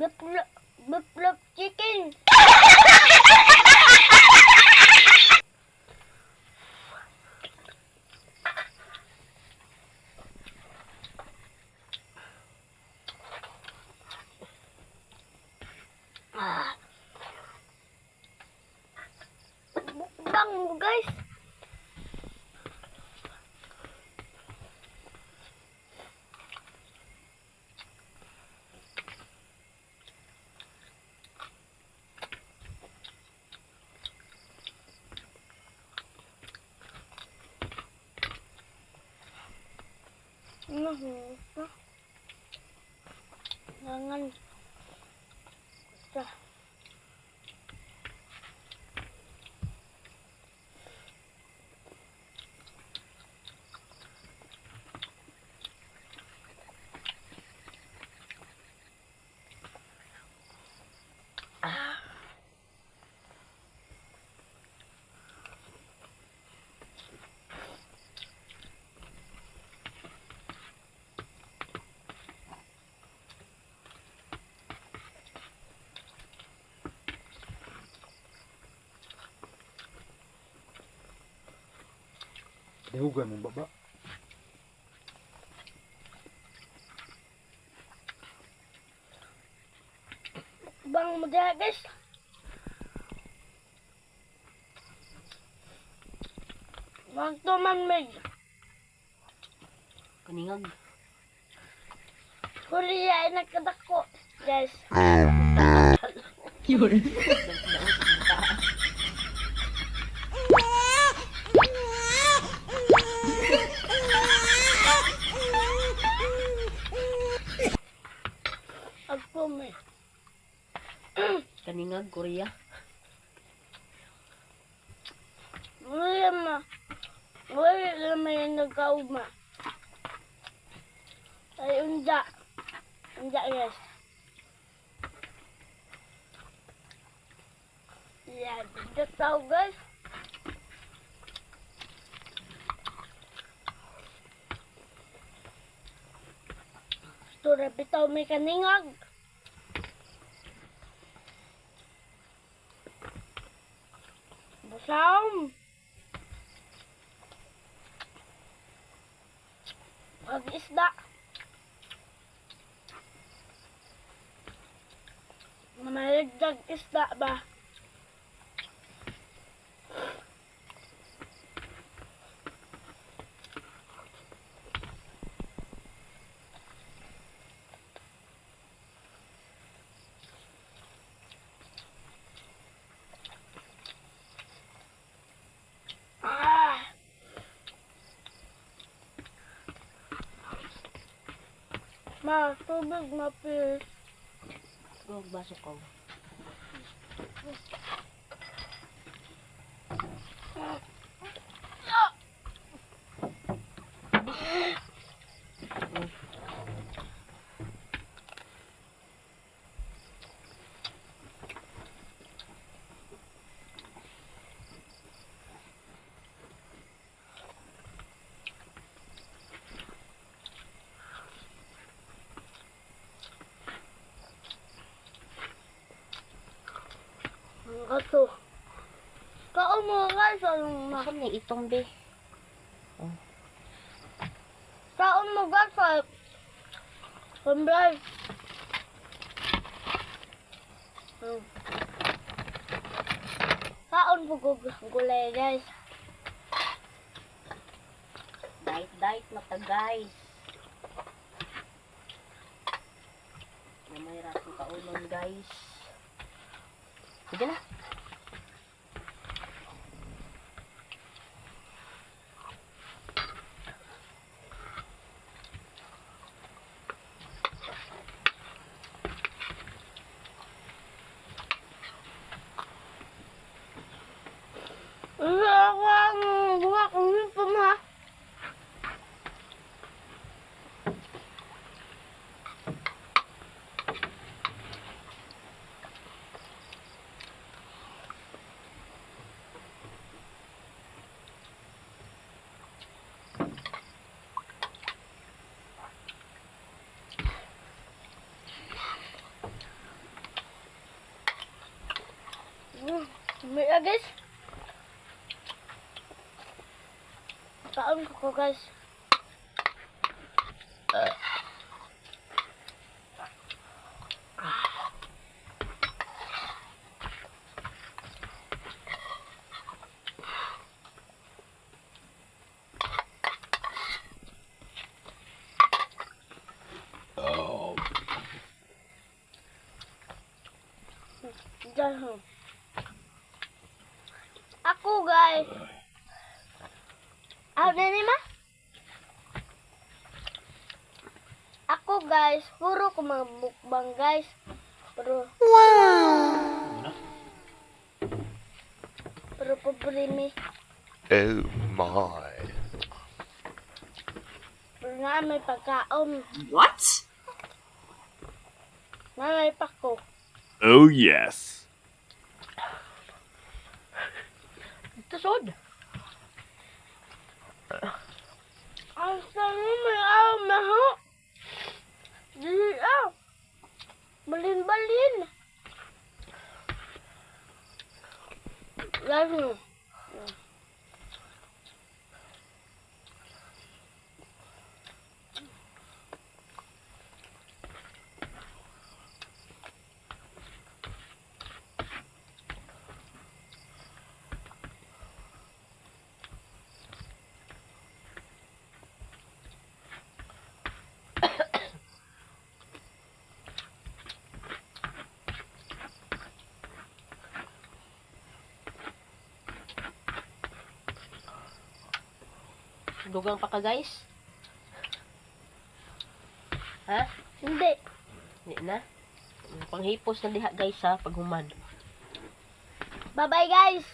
Blup blup chicken. Mukbang mo guys. Jangan. Dehugay mong baba. Bang mo diha guys. Wag to man may. Kaningag. Korea ay nagkadako guys. Yun. Ako may. Kaningag, Korea. Wala may nagkauma. Ay unda. Unda guys. Yan, unda tao guys. Tura bitaw may kaningag. Basam. Pag-isda. Mamalagdag isda ba? Ma, tubig mapis. Huwag baso ko. Ato. Kaon mo guys, anong ma? Saan niya itong be? Kaon mo guys, sa pambray. Kaon po gulay guys. Diet mata guys. May rasong kaunon guys. Sige na. Buka kami pa ma. May guys. Kaon ko guys. Diyan. Ako guys. Ano ma? Ako guys, puro ko mga mukbang guys. Pero pero problemi. Oh my. Pero nga may pagkaon. What? Nga may pako. Oh yes. Tusod. Ang sarap may aw maho. Dili aw. Balin-balin. Lalo. Dugang pa ka guys. Ha? Hindi. Hindi na. Panghipos na diha guys ha, paghuman. Bye-bye guys.